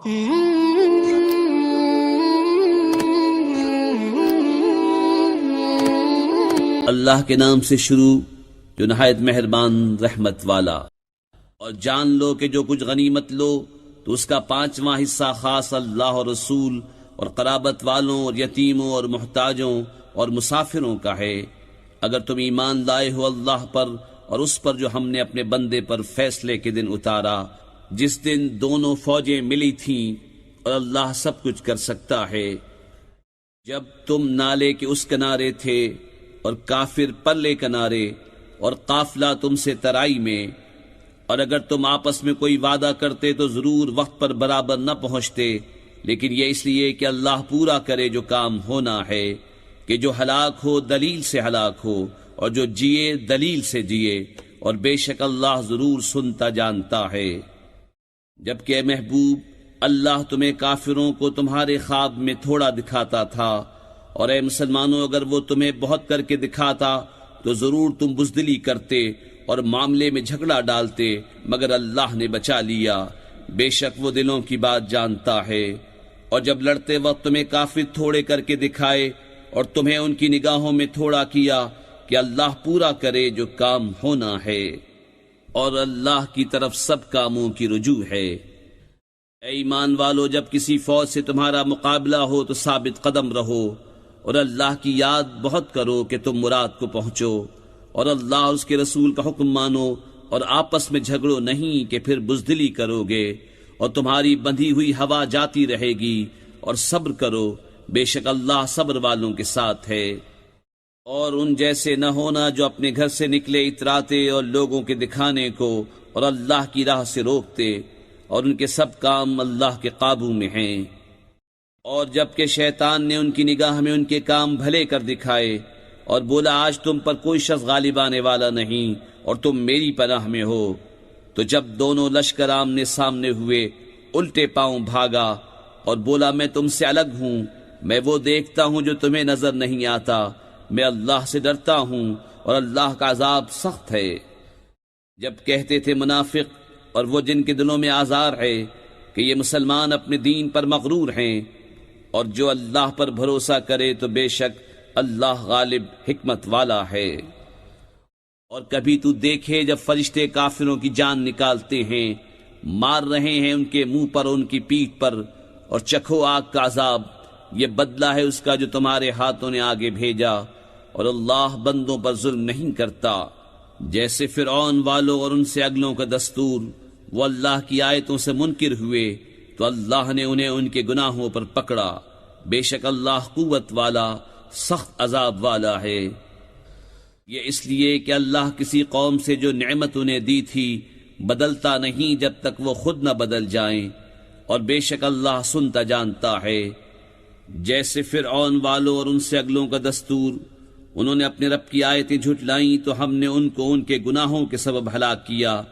اللہ کے نام سے شروع جو نہایت مہربان رحمت والا۔ اور جان لو کہ جو کچھ غنیمت لو تو اس کا 5واں حصہ خاص اللہ اور رسول اور قرابت والوں اور یتیموں اور محتاجوں اور مسافروں کا ہے، اگر تم ایمان لائے ہو اللہ پر اور اس پر جو ہم نے اپنے بندے پر فیصلے کے دن اتارا، جس دن دونوں فوجیں ملی تھیں، اور اللہ سب کچھ کر سکتا ہے۔ جب تم نالے کے اس کنارے تھے اور کافر پرلے کنارے اور قافلہ تم سے ترائی میں، اور اگر تم آپس میں کوئی وعدہ کرتے تو ضرور وقت پر برابر نہ پہنچتے، لیکن یہ اس لیے کہ اللہ پورا کرے جو کام ہونا ہے، کہ جو ہلاک ہو دلیل سے ہلاک ہو اور جو جیے دلیل سے جیے، اور بے شک اللہ ضرور سنتا جانتا ہے۔ جبکہ اے محبوب، اللہ تمہیں کافروں کو تمہارے خواب میں تھوڑا دکھاتا تھا، اور اے مسلمانوں اگر وہ تمہیں بہت کر کے دکھاتا تو ضرور تم بزدلی کرتے اور معاملے میں جھگڑا ڈالتے، مگر اللہ نے بچا لیا، بے شک وہ دلوں کی بات جانتا ہے۔ اور جب لڑتے وقت تمہیں کافر تھوڑے کر کے دکھائے اور تمہیں ان کی نگاہوں میں تھوڑا کیا، کہ اللہ پورا کرے جو کام ہونا ہے، اور اللہ کی طرف سب کاموں کی رجوع ہے۔ اے ایمان والو، جب کسی فوج سے تمہارا مقابلہ ہو تو ثابت قدم رہو، اور اللہ کی یاد بہت کرو کہ تم مراد کو پہنچو، اور اللہ اور اس کے رسول کا حکم مانو، اور آپس میں جھگڑو نہیں کہ پھر بزدلی کرو گے، اور تمہاری بندھی ہوئی ہوا جاتی رہے گی، اور صبر کرو، بے شک اللہ صبر والوں کے ساتھ ہے۔ اور ان جیسے نہ ہونا جو اپنے گھر سے نکلے اتراتے اور لوگوں کے دکھانے کو اور اللہ کی راہ سے روکتے، اور ان کے سب کام اللہ کے قابو میں ہیں۔ اور جبکہ شیطان نے ان کی نگاہ میں ان کے کام بھلے کر دکھائے اور بولا آج تم پر کوئی شخص غالب آنے والا نہیں اور تم میری پناہ میں ہو، تو جب دونوں لشکر آمنے سامنے ہوئے الٹے پاؤں بھاگا اور بولا میں تم سے الگ ہوں، میں وہ دیکھتا ہوں جو تمہیں نظر نہیں آتا، میں اللہ سے ڈرتا ہوں اور اللہ کا عذاب سخت ہے۔ جب کہتے تھے منافق اور وہ جن کے دلوں میں آزار ہے کہ یہ مسلمان اپنے دین پر مغرور ہیں، اور جو اللہ پر بھروسہ کرے تو بے شک اللہ غالب حکمت والا ہے۔ اور کبھی تو دیکھے جب فرشتے کافروں کی جان نکالتے ہیں، مار رہے ہیں ان کے منہ پر ان کی پیٹھ پر، اور چکھو آگ کا عذاب، یہ بدلہ ہے اس کا جو تمہارے ہاتھوں نے آگے بھیجا، اور اللہ بندوں پر ظلم نہیں کرتا۔ جیسے فرعون والوں اور ان سے اگلوں کا دستور، وہ اللہ کی آیتوں سے منکر ہوئے تو اللہ نے انہیں ان کے گناہوں پر پکڑا، بے شک اللہ قوت والا سخت عذاب والا ہے۔ یہ اس لیے کہ اللہ کسی قوم سے جو نعمت انہیں دی تھی بدلتا نہیں جب تک وہ خود نہ بدل جائیں، اور بے شک اللہ سنتا جانتا ہے۔ جیسے فرعون والوں اور ان سے اگلوں کا دستور، انہوں نے اپنے رب کی آیتیں جھٹلائیں تو ہم نے ان کو ان کے گناہوں کے سبب ہلاک کیا،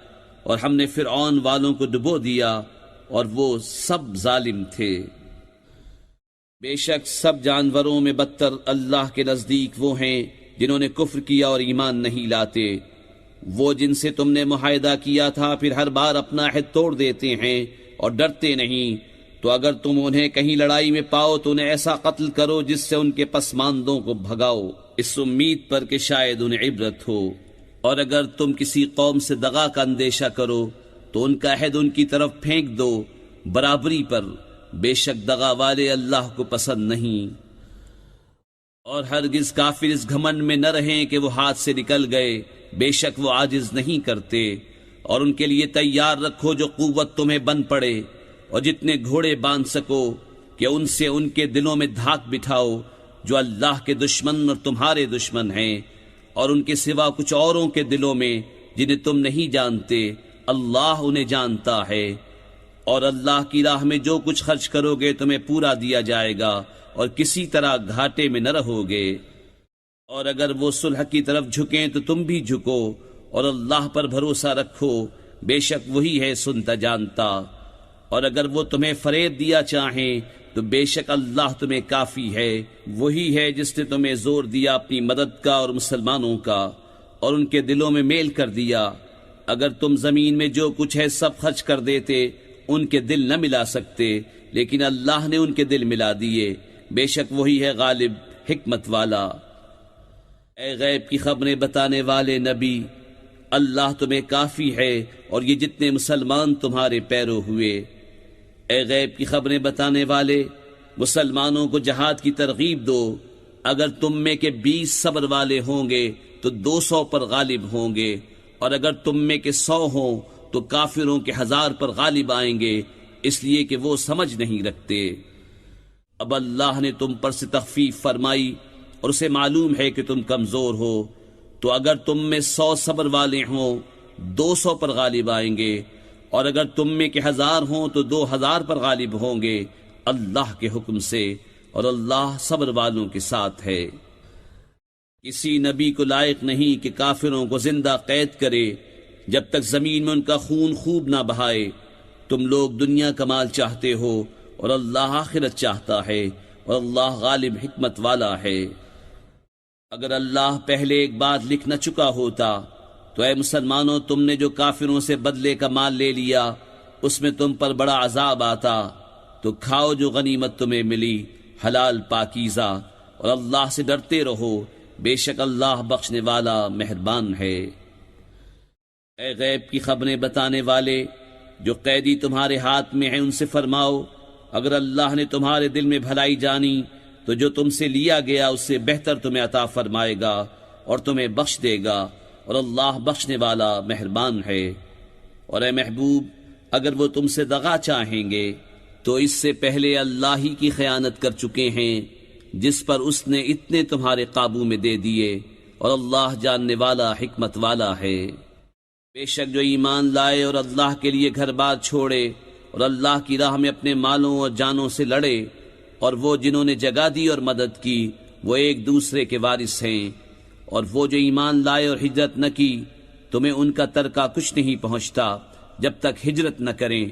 اور ہم نے فرعون والوں کو ڈبو دیا، اور وہ سب ظالم تھے۔ بے شک سب جانوروں میں بدتر اللہ کے نزدیک وہ ہیں جنہوں نے کفر کیا اور ایمان نہیں لاتے، وہ جن سے تم نے معاہدہ کیا تھا پھر ہر بار اپنا عہد توڑ دیتے ہیں اور ڈرتے نہیں، تو اگر تم انہیں کہیں لڑائی میں پاؤ تو انہیں ایسا قتل کرو جس سے ان کے پسماندوں کو بھگاؤ، اس امید پر کہ شاید انہیں عبرت ہو۔ اور اگر تم کسی قوم سے دغا کا اندیشہ کرو تو ان کا عہد ان کی طرف پھینک دو برابری پر، بے شک دغا والے اللہ کو پسند نہیں۔ اور ہرگز کافر اس گھمنڈ میں نہ رہیں کہ وہ ہاتھ سے نکل گئے، بے شک وہ عاجز نہیں کرتے۔ اور ان کے لیے تیار رکھو جو قوت تمہیں بن پڑے، اور جتنے گھوڑے باندھ سکو کہ ان سے ان کے دلوں میں دھاک بٹھاؤ جو اللہ کے دشمن اور تمہارے دشمن ہیں، اور ان کے سوا کچھ اوروں کے دلوں میں جنہیں تم نہیں جانتے، اللہ انہیں جانتا ہے۔ اور اللہ کی راہ میں جو کچھ خرچ کرو گے تمہیں پورا دیا جائے گا، اور کسی طرح گھاٹے میں نہ رہو گے۔ اور اگر وہ صلح کی طرف جھکیں تو تم بھی جھکو، اور اللہ پر بھروسہ رکھو، بے شک وہی ہے سنتا جانتا۔ اور اگر وہ تمہیں فریب دیا چاہیں تو بے شک اللہ تمہیں کافی ہے، وہی ہے جس نے تمہیں زور دیا اپنی مدد کا اور مسلمانوں کا، اور ان کے دلوں میں میل کر دیا۔ اگر تم زمین میں جو کچھ ہے سب خرچ کر دیتے ان کے دل نہ ملا سکتے، لیکن اللہ نے ان کے دل ملا دیے، بے شک وہی ہے غالب حکمت والا۔ اے غیب کی خبریں بتانے والے نبی، اللہ تمہیں کافی ہے اور یہ جتنے مسلمان تمہارے پیرو ہوئے۔ اے غیب کی خبریں بتانے والے، مسلمانوں کو جہاد کی ترغیب دو، اگر تم میں کے 20 صبر والے ہوں گے تو 200 پر غالب ہوں گے، اور اگر تم میں کے 100 ہوں تو کافروں کے 1000 پر غالب آئیں گے، اس لیے کہ وہ سمجھ نہیں رکھتے۔ اب اللہ نے تم پر سے تخفیف فرمائی اور اسے معلوم ہے کہ تم کمزور ہو، تو اگر تم میں 100 صبر والے ہوں 200 پر غالب آئیں گے، اور اگر تم میں کے 1000 ہوں تو 2000 پر غالب ہوں گے اللہ کے حکم سے، اور اللہ صبر والوں کے ساتھ ہے۔ کسی نبی کو لائق نہیں کہ کافروں کو زندہ قید کرے جب تک زمین میں ان کا خون خوب نہ بہائے۔ تم لوگ دنیا کا مال چاہتے ہو اور اللہ آخرت چاہتا ہے، اور اللہ غالب حکمت والا ہے۔ اگر اللہ پہلے ایک بات لکھ نہ چکا ہوتا تو اے مسلمانوں، تم نے جو کافروں سے بدلے کا مال لے لیا اس میں تم پر بڑا عذاب آتا، تو کھاؤ جو غنیمت تمہیں ملی حلال پاکیزہ، اور اللہ سے ڈرتے رہو، بے شک اللہ بخشنے والا مہربان ہے۔ اے غیب کی خبریں بتانے والے، جو قیدی تمہارے ہاتھ میں ہیں ان سے فرماؤ، اگر اللہ نے تمہارے دل میں بھلائی جانی تو جو تم سے لیا گیا اس سے بہتر تمہیں عطا فرمائے گا اور تمہیں بخش دے گا، اور اللہ بخشنے والا مہربان ہے۔ اور اے محبوب، اگر وہ تم سے دغا چاہیں گے تو اس سے پہلے اللہ ہی کی خیانت کر چکے ہیں، جس پر اس نے اتنے تمہارے قابو میں دے دیے، اور اللہ جاننے والا حکمت والا ہے۔ بے شک جو ایمان لائے اور اللہ کے لیے گھر بار چھوڑے اور اللہ کی راہ میں اپنے مالوں اور جانوں سے لڑے، اور وہ جنہوں نے جگہ دی اور مدد کی وہ ایک دوسرے کے وارث ہیں، اور وہ جو ایمان لائے اور ہجرت نہ کی تمہیں ان کا ترکہ کچھ نہیں پہنچتا جب تک ہجرت نہ کریں،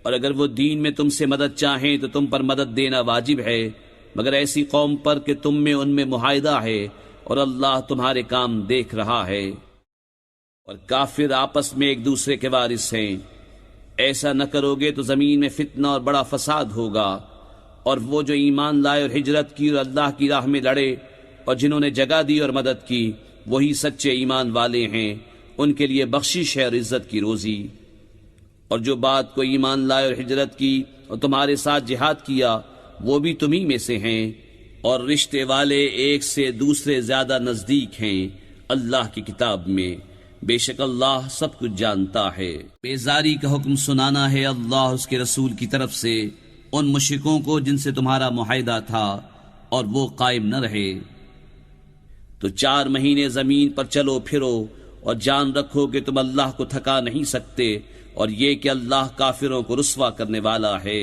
اور اگر وہ دین میں تم سے مدد چاہیں تو تم پر مدد دینا واجب ہے، مگر ایسی قوم پر کہ تم میں ان میں معاہدہ ہے، اور اللہ تمہارے کام دیکھ رہا ہے۔ اور کافر آپس میں ایک دوسرے کے وارث ہیں، ایسا نہ کرو گے تو زمین میں فتنہ اور بڑا فساد ہوگا۔ اور وہ جو ایمان لائے اور ہجرت کی اور اللہ کی راہ میں لڑے اور جنہوں نے جگہ دی اور مدد کی وہی سچے ایمان والے ہیں، ان کے لیے بخشش ہے اور عزت کی روزی۔ اور جو بات کو ایمان لائے اور ہجرت کی اور تمہارے ساتھ جہاد کیا وہ بھی تمہیں میں سے ہیں، اور رشتے والے ایک سے دوسرے زیادہ نزدیک ہیں اللہ کی کتاب میں، بے شک اللہ سب کچھ جانتا ہے۔ بیزاری کا حکم سنانا ہے اللہ اور اس کے رسول کی طرف سے ان مشرکوں کو جن سے تمہارا معاہدہ تھا اور وہ قائم نہ رہے، تو 4 مہینے زمین پر چلو پھرو اور جان رکھو کہ تم اللہ کو تھکا نہیں سکتے، اور یہ کہ اللہ کافروں کو رسوا کرنے والا ہے۔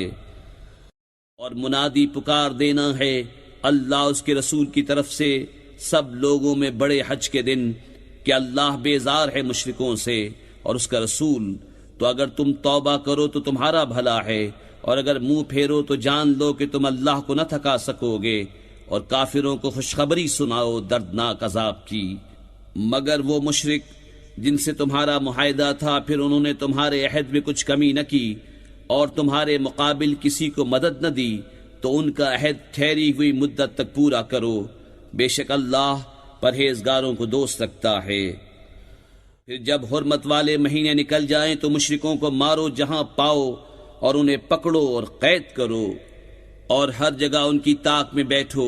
اور منادی پکار دینا ہے اللہ اس کے رسول کی طرف سے سب لوگوں میں بڑے حج کے دن کہ اللہ بیزار ہے مشرکوں سے اور اس کا رسول، تو اگر تم توبہ کرو تو تمہارا بھلا ہے، اور اگر منہ پھیرو تو جان لو کہ تم اللہ کو نہ تھکا سکو گے، اور کافروں کو خوشخبری سناؤ دردناک عذاب کی۔ مگر وہ مشرک جن سے تمہارا معاہدہ تھا پھر انہوں نے تمہارے عہد میں کچھ کمی نہ کی اور تمہارے مقابل کسی کو مدد نہ دی، تو ان کا عہد ٹھہری ہوئی مدت تک پورا کرو، بے شک اللہ پرہیزگاروں کو دوست رکھتا ہے۔ پھر جب حرمت والے مہینے نکل جائیں تو مشرکوں کو مارو جہاں پاؤ، اور انہیں پکڑو اور قید کرو، اور ہر جگہ ان کی طاق میں بیٹھو۔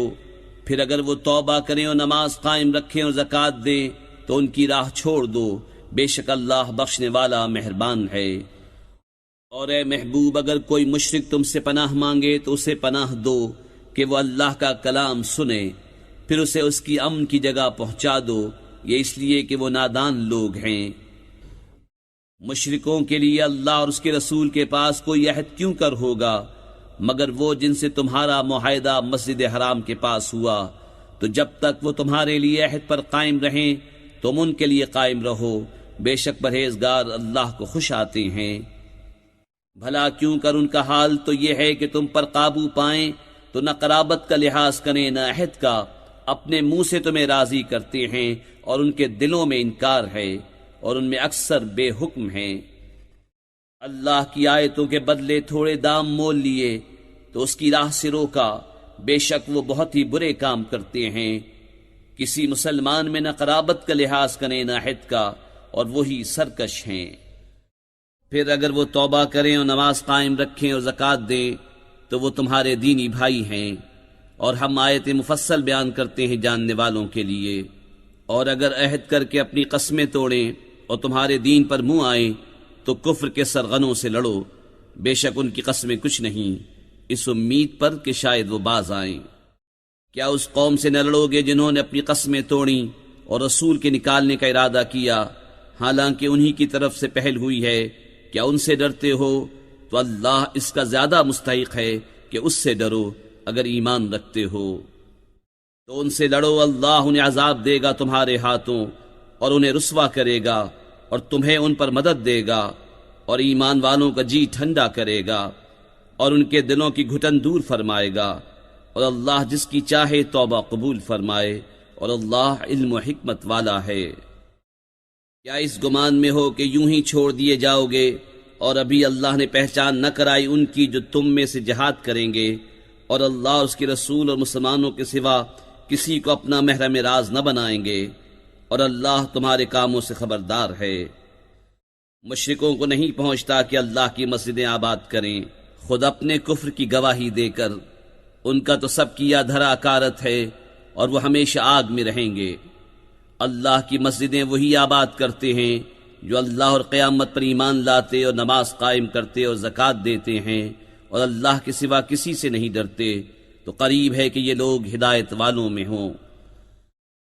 پھر اگر وہ توبہ کریں اور نماز قائم رکھیں اور زکوٰۃ دیں تو ان کی راہ چھوڑ دو، بے شک اللہ بخشنے والا مہربان ہے۔ اور اے محبوب، اگر کوئی مشرک تم سے پناہ مانگے تو اسے پناہ دو کہ وہ اللہ کا کلام سنے، پھر اسے اس کی امن کی جگہ پہنچا دو، یہ اس لیے کہ وہ نادان لوگ ہیں۔ مشرکوں کے لیے اللہ اور اس کے رسول کے پاس کوئی عہد کیوں کر ہوگا مگر وہ جن سے تمہارا معاہدہ مسجد حرام کے پاس ہوا، تو جب تک وہ تمہارے لیے عہد پر قائم رہیں تم ان کے لیے قائم رہو، بے شک پرہیزگار اللہ کو خوش آتے ہیں۔ بھلا کیوں کر ان کا حال تو یہ ہے کہ تم پر قابو پائیں تو نہ قرابت کا لحاظ کریں نہ عہد کا، اپنے منہ سے تمہیں راضی کرتے ہیں اور ان کے دلوں میں انکار ہے اور ان میں اکثر بے حکم ہیں۔ اللہ کی آیتوں کے بدلے تھوڑے دام مول لیے تو اس کی راہ سے روکا، بے شک وہ بہت ہی برے کام کرتے ہیں۔ کسی مسلمان میں نہ قرابت کا لحاظ کریں نہ عہد کا، اور وہی سرکش ہیں۔ پھر اگر وہ توبہ کریں اور نماز قائم رکھیں اور زکوٰۃ دیں تو وہ تمہارے دینی بھائی ہیں، اور ہم آیت مفصل بیان کرتے ہیں جاننے والوں کے لیے۔ اور اگر عہد کر کے اپنی قسمیں توڑیں اور تمہارے دین پر منہ آئیں تو کفر کے سرغنوں سے لڑو، بے شک ان کی قسمیں کچھ نہیں، اس امید پر کہ شاید وہ باز آئیں۔ کیا اس قوم سے نہ لڑو گے جنہوں نے اپنی قسمیں توڑیں اور رسول کے نکالنے کا ارادہ کیا، حالانکہ انہی کی طرف سے پہل ہوئی ہے؟ کیا ان سے ڈرتے ہو؟ تو اللہ اس کا زیادہ مستحق ہے کہ اس سے ڈرو اگر ایمان رکھتے ہو۔ تو ان سے لڑو، اللہ انہیں عذاب دے گا تمہارے ہاتھوں، اور انہیں رسوا کرے گا، اور تمہیں ان پر مدد دے گا، اور ایمان والوں کا جی ٹھنڈا کرے گا، اور ان کے دلوں کی گھٹن دور فرمائے گا، اور اللہ جس کی چاہے توبہ قبول فرمائے، اور اللہ علم و حکمت والا ہے۔ کیا اس گمان میں ہو کہ یوں ہی چھوڑ دیے جاؤ گے، اور ابھی اللہ نے پہچان نہ کرائی ان کی جو تم میں سے جہاد کریں گے، اور اللہ اس کے رسول اور مسلمانوں کے سوا کسی کو اپنا محرم راز نہ بنائیں گے، اور اللہ تمہارے کاموں سے خبردار ہے۔ مشرکوں کو نہیں پہنچتا کہ اللہ کی مسجدیں آباد کریں، خود اپنے کفر کی گواہی دے کر۔ ان کا تو سب کیا دھرا اکارت ہے، اور وہ ہمیشہ آگ میں رہیں گے۔ اللہ کی مسجدیں وہی آباد کرتے ہیں جو اللہ اور قیامت پر ایمان لاتے اور نماز قائم کرتے اور زکوٰۃ دیتے ہیں، اور اللہ کے سوا کسی سے نہیں ڈرتے، تو قریب ہے کہ یہ لوگ ہدایت والوں میں ہوں۔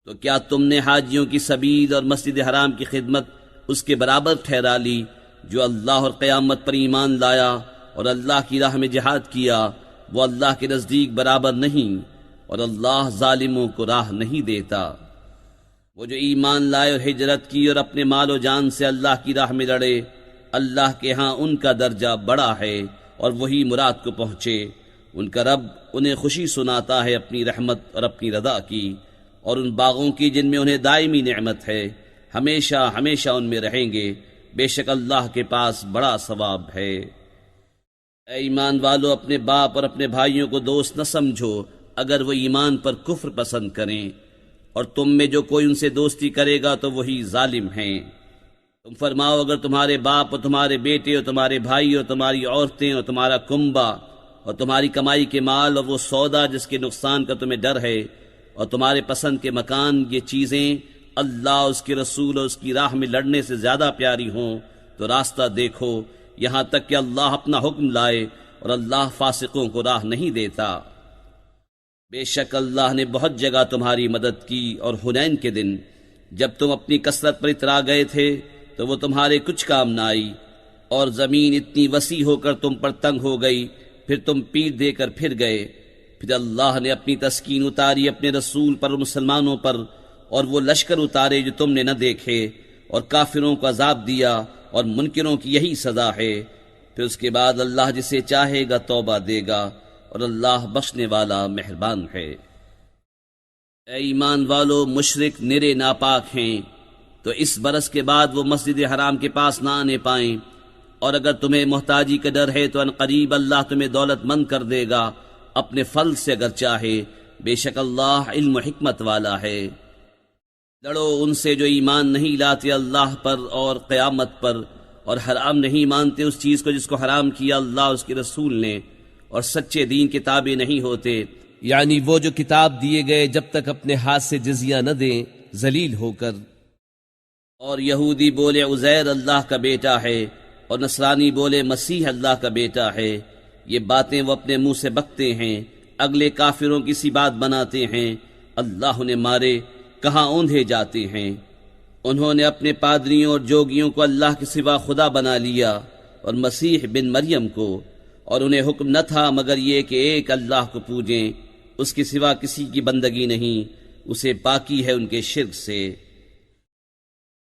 تو کیا تم نے حاجیوں کی سبیل اور مسجد حرام کی خدمت اس کے برابر ٹھہرا لی جو اللہ اور قیامت پر ایمان لایا اور اللہ کی راہ میں جہاد کیا؟ وہ اللہ کے نزدیک برابر نہیں، اور اللہ ظالموں کو راہ نہیں دیتا۔ وہ جو ایمان لائے اور ہجرت کی اور اپنے مال و جان سے اللہ کی راہ میں لڑے، اللہ کے ہاں ان کا درجہ بڑا ہے، اور وہی مراد کو پہنچے۔ ان کا رب انہیں خوشی سناتا ہے اپنی رحمت اور اپنی رضا کی، اور ان باغوں کی جن میں انہیں دائمی نعمت ہے، ہمیشہ ہمیشہ ان میں رہیں گے، بے شک اللہ کے پاس بڑا ثواب ہے۔ اے ایمان والو، اپنے باپ اور اپنے بھائیوں کو دوست نہ سمجھو اگر وہ ایمان پر کفر پسند کریں، اور تم میں جو کوئی ان سے دوستی کرے گا تو وہی ظالم ہیں۔ تم فرماؤ، اگر تمہارے باپ اور تمہارے بیٹے اور تمہارے بھائی اور تمہاری عورتیں اور تمہارا کنبہ اور تمہاری کمائی کے مال اور وہ سودا جس کے نقصان کا تمہیں ڈر ہے اور تمہارے پسند کے مکان، یہ چیزیں اللہ، اس کے رسول اور اس کی راہ میں لڑنے سے زیادہ پیاری ہوں تو راستہ دیکھو، یہاں تک کہ اللہ اپنا حکم لائے، اور اللہ فاسقوں کو راہ نہیں دیتا۔ بے شک اللہ نے بہت جگہ تمہاری مدد کی، اور حنین کے دن جب تم اپنی کثرت پر اترا گئے تھے تو وہ تمہارے کچھ کام نہ آئی، اور زمین اتنی وسیع ہو کر تم پر تنگ ہو گئی، پھر تم پیٹ دے کر پھر گئے۔ پھر اللہ نے اپنی تسکین اتاری اپنے رسول پر اور مسلمانوں پر، اور وہ لشکر اتارے جو تم نے نہ دیکھے، اور کافروں کو عذاب دیا، اور منکروں کی یہی سزا ہے۔ پھر اس کے بعد اللہ جسے چاہے گا توبہ دے گا، اور اللہ بخشنے والا مہربان ہے۔ اے ایمان والو، مشرک نرے ناپاک ہیں، تو اس برس کے بعد وہ مسجد حرام کے پاس نہ آنے پائیں، اور اگر تمہیں محتاجی کا ڈر ہے تو ان قریب اللہ تمہیں دولت مند کر دے گا اپنے فضل سے اگر چاہے، بے شک اللہ علم و حکمت والا ہے۔ لڑو ان سے جو ایمان نہیں لاتے اللہ پر اور قیامت پر، اور حرام نہیں مانتے اس چیز کو جس کو حرام کیا اللہ اس کے رسول نے، اور سچے دین کے تابع نہیں ہوتے، یعنی وہ جو کتاب دیے گئے جب تک اپنے ہاتھ سے جزیہ نہ دیں ذلیل ہو کر۔ اور یہودی بولے عزیر اللہ کا بیٹا ہے، اور نصرانی بولے مسیح اللہ کا بیٹا ہے، یہ باتیں وہ اپنے منہ سے بکتے ہیں، اگلے کافروں کی سی بات بناتے ہیں۔ اللہ انہیں مارے، کہاں اوندھے جاتے ہیں۔ انہوں نے اپنے پادریوں اور جوگیوں کو اللہ کے سوا خدا بنا لیا، اور مسیح بن مریم کو، اور انہیں حکم نہ تھا مگر یہ کہ ایک اللہ کو پوجیں، اس کے سوا کسی کی بندگی نہیں، اسے پاکی ہے ان کے شرک سے۔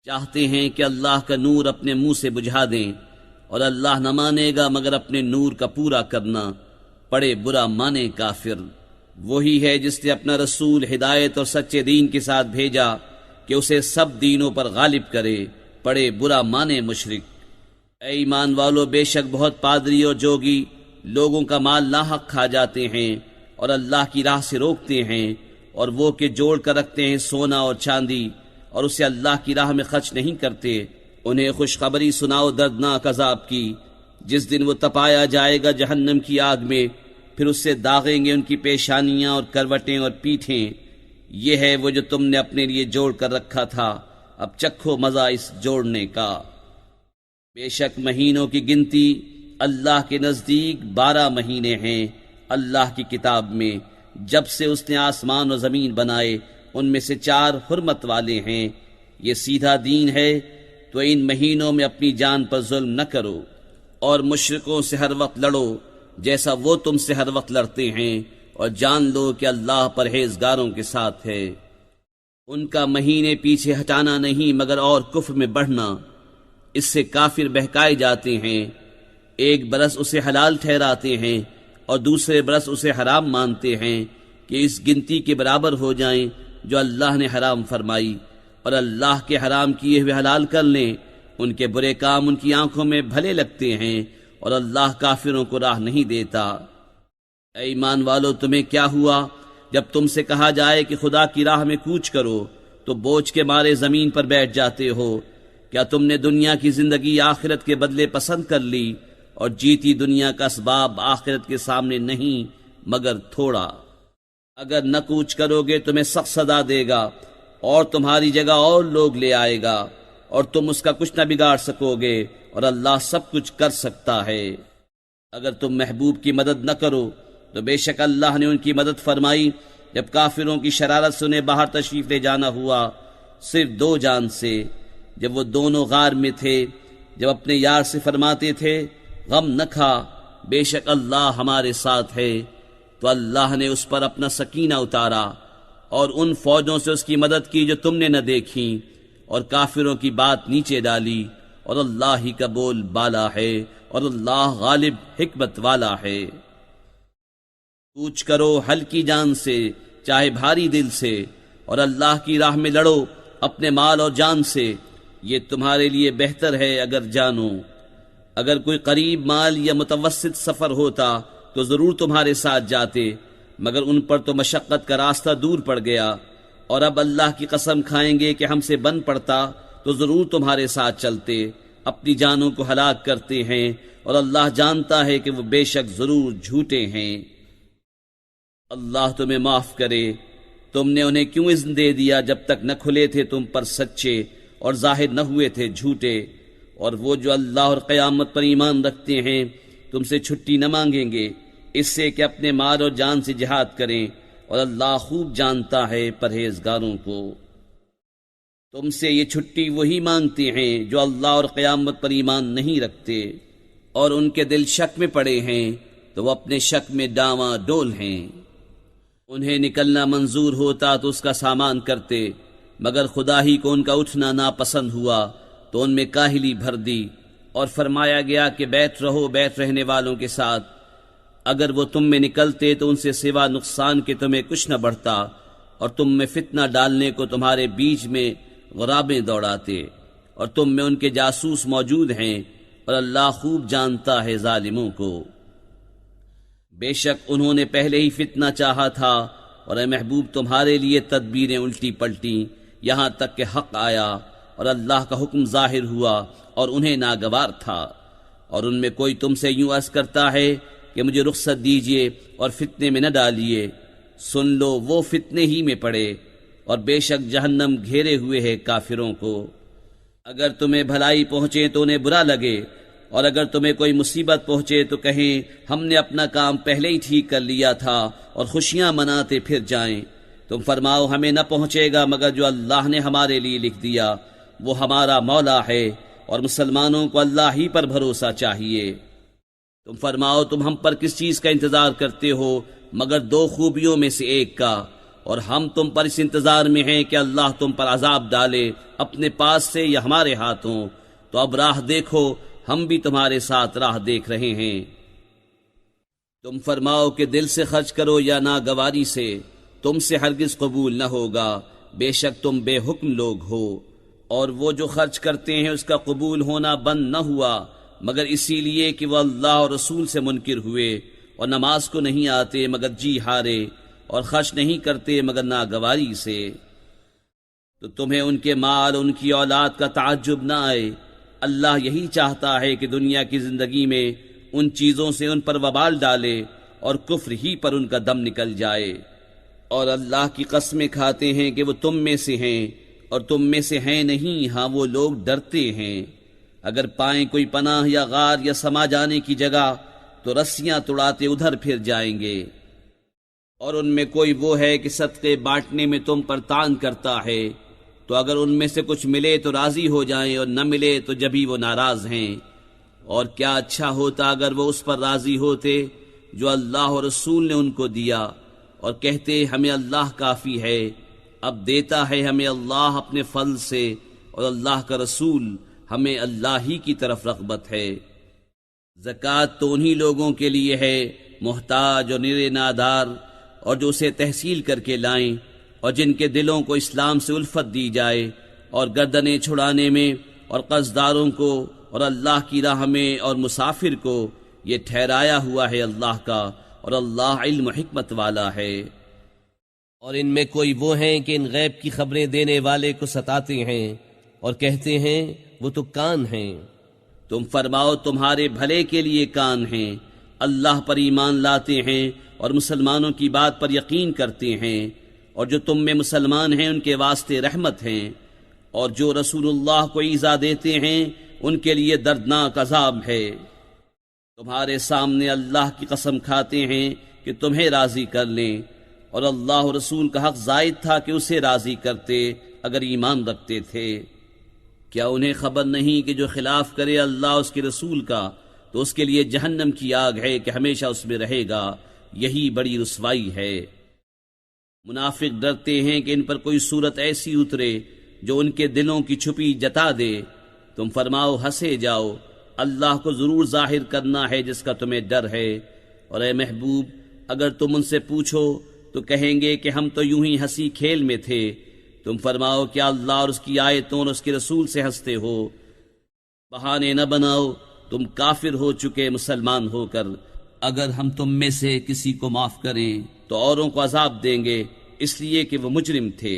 چاہتے ہیں کہ اللہ کا نور اپنے منہ سے بجھا دیں، اور اللہ نہ مانے گا مگر اپنے نور کا پورا کرنا، پڑے برا مانے کافر۔ وہی ہے جس نے اپنا رسول ہدایت اور سچے دین کے ساتھ بھیجا کہ اسے سب دینوں پر غالب کرے، پڑے برا مانے مشرک۔ اے ایمان والو، بے شک بہت پادری اور جوگی لوگوں کا مال ناحق کھا جاتے ہیں اور اللہ کی راہ سے روکتے ہیں، اور وہ کہ جوڑ کر رکھتے ہیں سونا اور چاندی اور اسے اللہ کی راہ میں خرچ نہیں کرتے، انہیں خوشخبری سناؤ دردناک عذاب کی، جس دن وہ تپایا جائے گا جہنم کی آگ میں، پھر اس سے داغیں گے ان کی پیشانیاں اور کروٹیں اور پیٹھیں، یہ ہے وہ جو تم نے اپنے لیے جوڑ کر رکھا تھا، اب چکھو مزہ اس جوڑنے کا۔ بے شک مہینوں کی گنتی اللہ کے نزدیک 12 مہینے ہیں اللہ کی کتاب میں، جب سے اس نے آسمان و زمین بنائے، ان میں سے 4 حرمت والے ہیں، یہ سیدھا دین ہے، تو ان مہینوں میں اپنی جان پر ظلم نہ کرو، اور مشرکوں سے ہر وقت لڑو جیسا وہ تم سے ہر وقت لڑتے ہیں، اور جان لو کہ اللہ پرہیزگاروں کے ساتھ ہے۔ ان کا مہینے پیچھے ہٹانا نہیں مگر اور کفر میں بڑھنا، اس سے کافر بہکائے جاتے ہیں، ایک برس اسے حلال ٹھہراتے ہیں اور دوسرے برس اسے حرام مانتے ہیں کہ اس گنتی کے برابر ہو جائیں جو اللہ نے حرام فرمائی، اور اللہ کے حرام کیے ہوئے حلال کر لیں، ان کے برے کام ان کی آنکھوں میں بھلے لگتے ہیں، اور اللہ کافروں کو راہ نہیں دیتا۔ اے ایمان والو، تمہیں کیا ہوا جب تم سے کہا جائے کہ خدا کی راہ میں کوچ کرو تو بوجھ کے مارے زمین پر بیٹھ جاتے ہو؟ کیا تم نے دنیا کی زندگی آخرت کے بدلے پسند کر لی، اور جیتی دنیا کا اسباب آخرت کے سامنے نہیں مگر تھوڑا؟ اگر نہ کوچ کرو گے تمہیں سخت سزا دے گا، اور تمہاری جگہ اور لوگ لے آئے گا، اور تم اس کا کچھ نہ بگاڑ سکو گے، اور اللہ سب کچھ کر سکتا ہے۔ اگر تم محبوب کی مدد نہ کرو تو بے شک اللہ نے ان کی مدد فرمائی جب کافروں کی شرارت سے انہیں باہر تشریف لے جانا ہوا، صرف 2 جان سے، جب وہ دونوں غار میں تھے، جب اپنے یار سے فرماتے تھے غم نہ کھا، بے شک اللہ ہمارے ساتھ ہے، تو اللہ نے اس پر اپنا سکینہ اتارا اور ان فوجوں سے اس کی مدد کی جو تم نے نہ دیکھی، اور کافروں کی بات نیچے ڈالی، اور اللہ ہی کا بول بالا ہے، اور اللہ غالب حکمت والا ہے۔ کوچ کرو ہلکی جان سے چاہے بھاری دل سے، اور اللہ کی راہ میں لڑو اپنے مال اور جان سے، یہ تمہارے لیے بہتر ہے اگر جانو۔ اگر کوئی قریب مال یا متوسط سفر ہوتا تو ضرور تمہارے ساتھ جاتے، مگر ان پر تو مشقت کا راستہ دور پڑ گیا، اور اب اللہ کی قسم کھائیں گے کہ ہم سے بن پڑتا تو ضرور تمہارے ساتھ چلتے، اپنی جانوں کو ہلاک کرتے ہیں، اور اللہ جانتا ہے کہ وہ بے شک ضرور جھوٹے ہیں۔ اللہ تمہیں معاف کرے، تم نے انہیں کیوں اذن دے دیا جب تک نہ کھلے تھے تم پر سچے اور ظاہر نہ ہوئے تھے جھوٹے؟ اور وہ جو اللہ اور قیامت پر ایمان رکھتے ہیں تم سے چھٹی نہ مانگیں گے اس سے کہ اپنے مال اور جان سے جہاد کریں، اور اللہ خوب جانتا ہے پرہیزگاروں کو۔ تم سے یہ چھٹی وہی مانگتے ہیں جو اللہ اور قیامت پر ایمان نہیں رکھتے، اور ان کے دل شک میں پڑے ہیں تو وہ اپنے شک میں ڈاواں ڈول ہیں۔ انہیں نکلنا منظور ہوتا تو اس کا سامان کرتے، مگر خدا ہی کو ان کا اٹھنا ناپسند ہوا تو ان میں کاہلی بھر دی، اور فرمایا گیا کہ بیٹھ رہو بیٹھ رہنے والوں کے ساتھ، اگر وہ تم میں نکلتے تو ان سے سوا نقصان کے تمہیں کچھ نہ بڑھتا، اور تم میں فتنہ ڈالنے کو تمہارے بیچ میں غرابیں دوڑاتے، اور تم میں ان کے جاسوس موجود ہیں، اور اللہ خوب جانتا ہے ظالموں کو۔ بے شک انہوں نے پہلے ہی فتنہ چاہا تھا، اور اے محبوب تمہارے لیے تدبیریں الٹی پلٹی یہاں تک کہ حق آیا، اور اللہ کا حکم ظاہر ہوا اور انہیں ناگوار تھا۔ اور ان میں کوئی تم سے یوں عرض کرتا ہے کہ مجھے رخصت دیجیے اور فتنے میں نہ ڈالیے، سن لو وہ فتنے ہی میں پڑے، اور بے شک جہنم گھیرے ہوئے ہے کافروں کو۔ اگر تمہیں بھلائی پہنچے تو انہیں برا لگے، اور اگر تمہیں کوئی مصیبت پہنچے تو کہیں ہم نے اپنا کام پہلے ہی ٹھیک کر لیا تھا، اور خوشیاں مناتے پھر جائیں۔ تم فرماؤ ہمیں نہ پہنچے گا مگر جو اللہ نے ہمارے لیے لکھ دیا، وہ ہمارا مولا ہے، اور مسلمانوں کو اللہ ہی پر بھروسہ چاہیے۔ تم فرماؤ تم ہم پر کس چیز کا انتظار کرتے ہو مگر 2 خوبیوں میں سے ایک کا، اور ہم تم پر اس انتظار میں ہیں کہ اللہ تم پر عذاب ڈالے اپنے پاس سے یا ہمارے ہاتھوں، تو اب راہ دیکھو ہم بھی تمہارے ساتھ راہ دیکھ رہے ہیں۔ تم فرماؤ کہ دل سے خرچ کرو یا ناگواری سے، تم سے ہرگز قبول نہ ہوگا، بے شک تم بے حکم لوگ ہو۔ اور وہ جو خرچ کرتے ہیں اس کا قبول ہونا بند نہ ہوا مگر اسی لیے کہ وہ اللہ اور رسول سے منکر ہوئے، اور نماز کو نہیں آتے مگر جی ہارے، اور خرچ نہیں کرتے مگر ناگواری سے۔ تو تمہیں ان کے مال، ان کی اولاد کا تعجب نہ آئے۔ اللہ یہی چاہتا ہے کہ دنیا کی زندگی میں ان چیزوں سے ان پر وبال ڈالے اور کفر ہی پر ان کا دم نکل جائے۔ اور اللہ کی قسمیں کھاتے ہیں کہ وہ تم میں سے ہیں اور تم میں سے ہیں نہیں، ہاں وہ لوگ ڈرتے ہیں۔ اگر پائیں کوئی پناہ یا غار یا سما جانے کی جگہ تو رسیاں توڑاتے ادھر پھر جائیں گے۔ اور ان میں کوئی وہ ہے کہ صدقے بانٹنے میں تم پر تان کرتا ہے، تو اگر ان میں سے کچھ ملے تو راضی ہو جائیں، اور نہ ملے تو جبھی وہ ناراض ہیں۔ اور کیا اچھا ہوتا اگر وہ اس پر راضی ہوتے جو اللہ اور رسول نے ان کو دیا، اور کہتے ہمیں اللہ کافی ہے۔ اب دیتا ہے ہمیں اللہ اپنے فضل سے، اور اللہ کا رسول ہمیں اللہ ہی کی طرف رغبت ہے۔ زکوٰۃ تو انہی لوگوں کے لیے ہے، محتاج اور نرے نادار، اور جو اسے تحصیل کر کے لائیں، اور جن کے دلوں کو اسلام سے الفت دی جائے، اور گردنیں چھڑانے میں، اور قرضداروں کو، اور اللہ کی راہ میں، اور مسافر کو، یہ ٹھہرایا ہوا ہے اللہ کا، اور اللہ علم و حکمت والا ہے۔ اور ان میں کوئی وہ ہیں کہ ان غیب کی خبریں دینے والے کو ستاتے ہیں اور کہتے ہیں وہ تو کان ہیں۔ تم فرماؤ تمہارے بھلے کے لیے کان ہیں، اللہ پر ایمان لاتے ہیں اور مسلمانوں کی بات پر یقین کرتے ہیں، اور جو تم میں مسلمان ہیں ان کے واسطے رحمت ہیں، اور جو رسول اللہ کو ایذا دیتے ہیں ان کے لیے دردناک عذاب ہے۔ تمہارے سامنے اللہ کی قسم کھاتے ہیں کہ تمہیں راضی کر لیں، اور اللہ و رسول کا حق زائد تھا کہ اسے راضی کرتے اگر ایمان رکھتے تھے۔ کیا انہیں خبر نہیں کہ جو خلاف کرے اللہ اس کے رسول کا تو اس کے لیے جہنم کی آگ ہے کہ ہمیشہ اس میں رہے گا، یہی بڑی رسوائی ہے۔ منافق ڈرتے ہیں کہ ان پر کوئی صورت ایسی اترے جو ان کے دلوں کی چھپی جتا دے۔ تم فرماؤ ہنسے جاؤ، اللہ کو ضرور ظاہر کرنا ہے جس کا تمہیں ڈر ہے۔ اور اے محبوب، اگر تم ان سے پوچھو تو کہیں گے کہ ہم تو یوں ہی ہنسی کھیل میں تھے۔ تم فرماؤ کیا اللہ اور اس کی آیتوں اور اس کے رسول سے ہنستے ہو؟ بہانے نہ بناؤ، تم کافر ہو چکے مسلمان ہو کر۔ اگر ہم تم میں سے کسی کو معاف کریں تو اوروں کو عذاب دیں گے، اس لیے کہ وہ مجرم تھے۔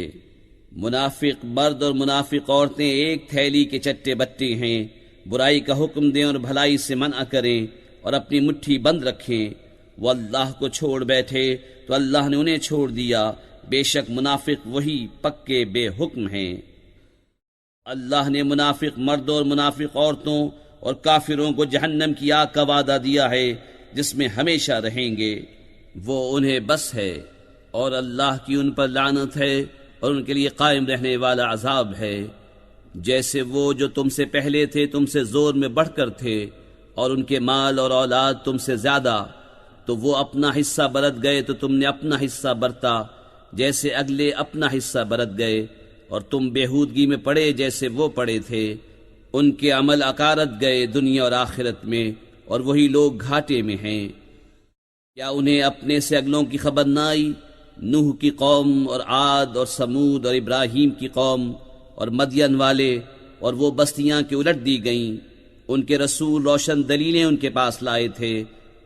منافق مرد اور منافق عورتیں ایک تھیلی کے چٹے بٹے ہیں، برائی کا حکم دیں اور بھلائی سے منع کریں، اور اپنی مٹھی بند رکھیں۔ وہ اللہ کو چھوڑ بیٹھے تو اللہ نے انہیں چھوڑ دیا، بے شک منافق وہی پکے بے حکم ہیں۔ اللہ نے منافق مردوں اور منافق عورتوں اور کافروں کو جہنم کی آگ کا وعدہ دیا ہے جس میں ہمیشہ رہیں گے، وہ انہیں بس ہے، اور اللہ کی ان پر لعنت ہے اور ان کے لیے قائم رہنے والا عذاب ہے۔ جیسے وہ جو تم سے پہلے تھے تم سے زور میں بڑھ کر تھے، اور ان کے مال اور اولاد تم سے زیادہ، تو وہ اپنا حصہ برت گئے تو تم نے اپنا حصہ برتا، جیسے اگلے اپنا حصہ برت گئے، اور تم بےہودگی میں پڑے جیسے وہ پڑے تھے۔ ان کے عمل اکارت گئے دنیا اور آخرت میں، اور وہی لوگ گھاٹے میں ہیں۔ کیا انہیں اپنے سے اگلوں کی خبر نہ آئی؟ نوح کی قوم اور عاد اور سمود اور ابراہیم کی قوم اور مدین والے، اور وہ بستیاں کہ الٹ دی گئیں۔ ان کے رسول روشن دلیلیں ان کے پاس لائے تھے،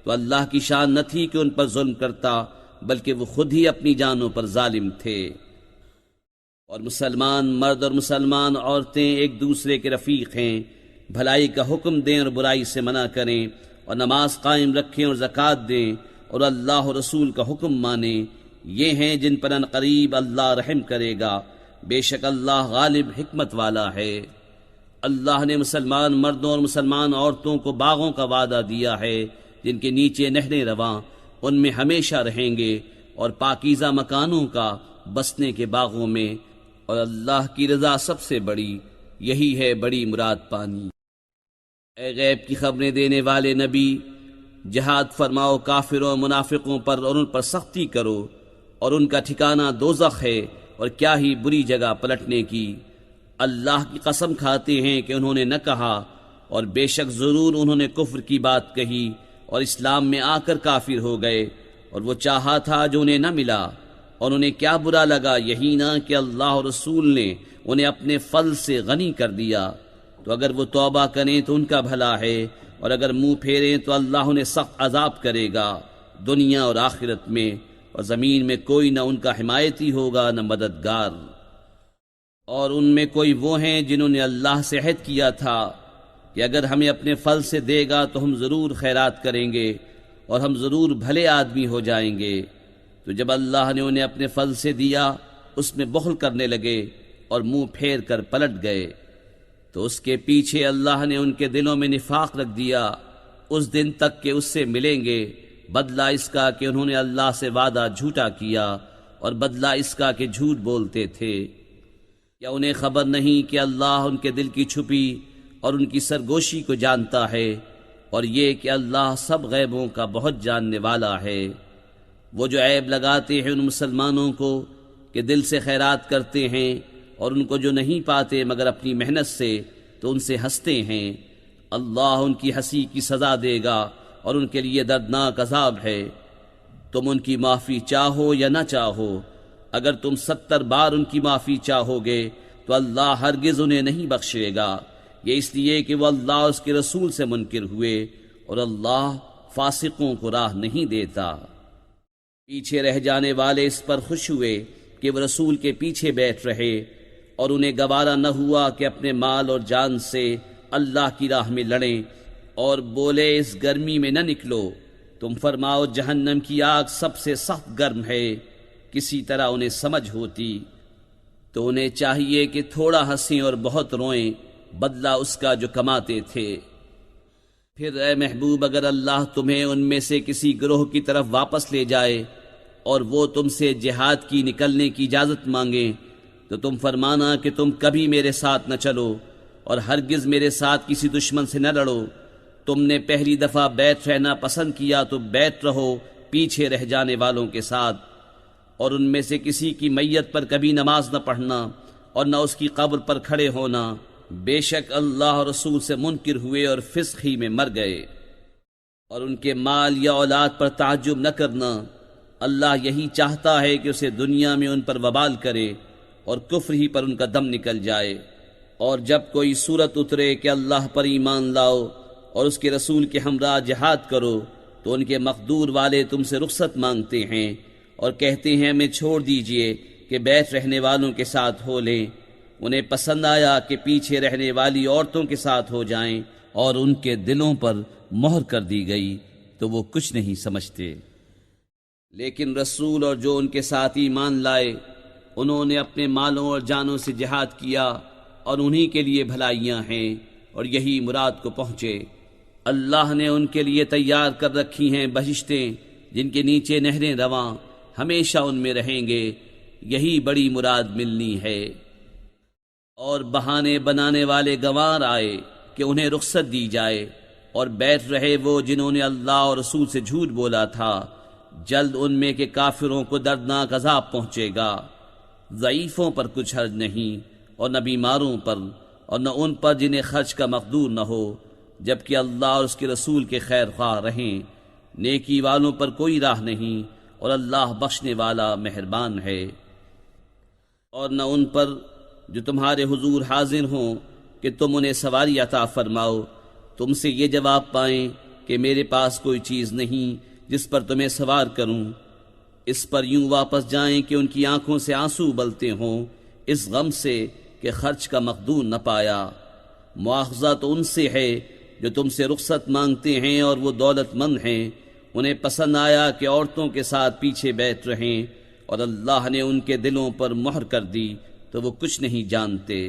تو اللہ کی شان نہ تھی کہ ان پر ظلم کرتا، بلکہ وہ خود ہی اپنی جانوں پر ظالم تھے۔ اور مسلمان مرد اور مسلمان عورتیں ایک دوسرے کے رفیق ہیں، بھلائی کا حکم دیں اور برائی سے منع کریں، اور نماز قائم رکھیں اور زکوٰۃ دیں، اور اللہ و رسول کا حکم مانیں۔ یہ ہیں جن پر ان قریب اللہ رحم کرے گا، بے شک اللہ غالب حکمت والا ہے۔ اللہ نے مسلمان مردوں اور مسلمان عورتوں کو باغوں کا وعدہ دیا ہے جن کے نیچے نہریں رواں، ان میں ہمیشہ رہیں گے، اور پاکیزہ مکانوں کا بسنے کے باغوں میں، اور اللہ کی رضا سب سے بڑی، یہی ہے بڑی مراد پانی۔ اے غیب کی خبریں دینے والے نبی، جہاد فرماؤ کافروں اور منافقوں پر اور ان پر سختی کرو، اور ان کا ٹھکانہ دوزخ ہے، اور کیا ہی بری جگہ پلٹنے کی۔ اللہ کی قسم کھاتے ہیں کہ انہوں نے نہ کہا، اور بے شک ضرور انہوں نے کفر کی بات کہی اور اسلام میں آ کر کافر ہو گئے، اور وہ چاہا تھا جو انہیں نہ ملا، اور انہیں کیا برا لگا یہی نہ کہ اللہ اور رسول نے انہیں اپنے فضل سے غنی کر دیا۔ تو اگر وہ توبہ کریں تو ان کا بھلا ہے، اور اگر منہ پھیریں تو اللہ انہیں سخت عذاب کرے گا دنیا اور آخرت میں، اور زمین میں کوئی نہ ان کا حمایتی ہوگا نہ مددگار۔ اور ان میں کوئی وہ ہیں جنہوں نے اللہ سے عہد کیا تھا کہ اگر ہمیں اپنے فضل سے دے گا تو ہم ضرور خیرات کریں گے اور ہم ضرور بھلے آدمی ہو جائیں گے، تو جب اللہ نے انہیں اپنے فضل سے دیا اس میں بخل کرنے لگے اور منہ پھیر کر پلٹ گئے، تو اس کے پیچھے اللہ نے ان کے دلوں میں نفاق رکھ دیا اس دن تک کہ اس سے ملیں گے، بدلہ اس کا کہ انہوں نے اللہ سے وعدہ جھوٹا کیا اور بدلہ اس کا کہ جھوٹ بولتے تھے۔ کیا انہیں خبر نہیں کہ اللہ ان کے دل کی چھپی اور ان کی سرگوشی کو جانتا ہے، اور یہ کہ اللہ سب غیبوں کا بہت جاننے والا ہے۔ وہ جو عیب لگاتے ہیں ان مسلمانوں کو کہ دل سے خیرات کرتے ہیں اور ان کو جو نہیں پاتے مگر اپنی محنت سے، تو ان سے ہنستے ہیں، اللہ ان کی ہنسی کی سزا دے گا اور ان کے لیے دردناک عذاب ہے۔ تم ان کی معافی چاہو یا نہ چاہو، اگر تم 70 بار ان کی معافی چاہو گے تو اللہ ہرگز انہیں نہیں بخشے گا، یہ اس لیے کہ وہ اللہ اور اس کے رسول سے منکر ہوئے، اور اللہ فاسقوں کو راہ نہیں دیتا۔ پیچھے رہ جانے والے اس پر خوش ہوئے کہ وہ رسول کے پیچھے بیٹھ رہے، اور انہیں گوارا نہ ہوا کہ اپنے مال اور جان سے اللہ کی راہ میں لڑیں، اور بولے اس گرمی میں نہ نکلو، تم فرماؤ جہنم کی آگ سب سے سخت گرم ہے، کسی طرح انہیں سمجھ ہوتی تو انہیں چاہیے کہ تھوڑا ہنسیں اور بہت روئیں، بدلہ اس کا جو کماتے تھے۔ پھر اے محبوب اگر اللہ تمہیں ان میں سے کسی گروہ کی طرف واپس لے جائے اور وہ تم سے جہاد کی نکلنے کی اجازت مانگیں تو تم فرمانا کہ تم کبھی میرے ساتھ نہ چلو اور ہرگز میرے ساتھ کسی دشمن سے نہ لڑو، تم نے پہلی دفعہ بیٹھ رہنا پسند کیا تو بیٹھ رہو پیچھے رہ جانے والوں کے ساتھ، اور ان میں سے کسی کی میت پر کبھی نماز نہ پڑھنا اور نہ اس کی قبر پر کھڑے ہونا، بے شک اللہ اور رسول سے منکر ہوئے اور فسق ہی میں مر گئے۔ اور ان کے مال یا اولاد پر تعجب نہ کرنا، اللہ یہی چاہتا ہے کہ اسے دنیا میں ان پر وبال کرے اور کفر ہی پر ان کا دم نکل جائے، اور جب کوئی صورت اترے کہ اللہ پر ایمان لاؤ اور اس کے رسول کے ہمراہ جہاد کرو تو ان کے مقدور والے تم سے رخصت مانگتے ہیں اور کہتے ہیں ہمیں چھوڑ دیجئے کہ بیٹھ رہنے والوں کے ساتھ ہو لیں، انہیں پسند آیا کہ پیچھے رہنے والی عورتوں کے ساتھ ہو جائیں، اور ان کے دلوں پر مہر کر دی گئی تو وہ کچھ نہیں سمجھتے۔ لیکن رسول اور جو ان کے ساتھ ایمان لائے انہوں نے اپنے مالوں اور جانوں سے جہاد کیا، اور انہی کے لیے بھلائیاں ہیں اور یہی مراد کو پہنچے۔ اللہ نے ان کے لیے تیار کر رکھی ہیں بہشتیں جن کے نیچے نہریں رواں، ہمیشہ ان میں رہیں گے، یہی بڑی مراد ملنی ہے۔ اور بہانے بنانے والے گنوار آئے کہ انہیں رخصت دی جائے، اور بیٹھ رہے وہ جنہوں نے اللہ اور رسول سے جھوٹ بولا تھا، جلد ان میں کے کافروں کو دردناک عذاب پہنچے گا۔ ضعیفوں پر کچھ حرج نہیں، اور نہ بیماروں پر، اور نہ ان پر جنہیں خرچ کا مقدور نہ ہو، جبکہ اللہ اور اس کے رسول کے خیر خواہ رہیں۔ نیکی والوں پر کوئی راہ نہیں، اور اللہ بخشنے والا مہربان ہے۔ اور نہ ان پر جو تمہارے حضور حاضر ہوں کہ تم انہیں سواری عطا فرماؤ، تم سے یہ جواب پائیں کہ میرے پاس کوئی چیز نہیں جس پر تمہیں سوار کروں، اس پر یوں واپس جائیں کہ ان کی آنکھوں سے آنسو ابلتے ہوں اس غم سے کہ خرچ کا مقدور نہ پایا۔ مواخذہ تو ان سے ہے جو تم سے رخصت مانگتے ہیں اور وہ دولت مند ہیں، انہیں پسند آیا کہ عورتوں کے ساتھ پیچھے بیٹھ رہیں، اور اللہ نے ان کے دلوں پر مہر کر دی تو وہ کچھ نہیں جانتے۔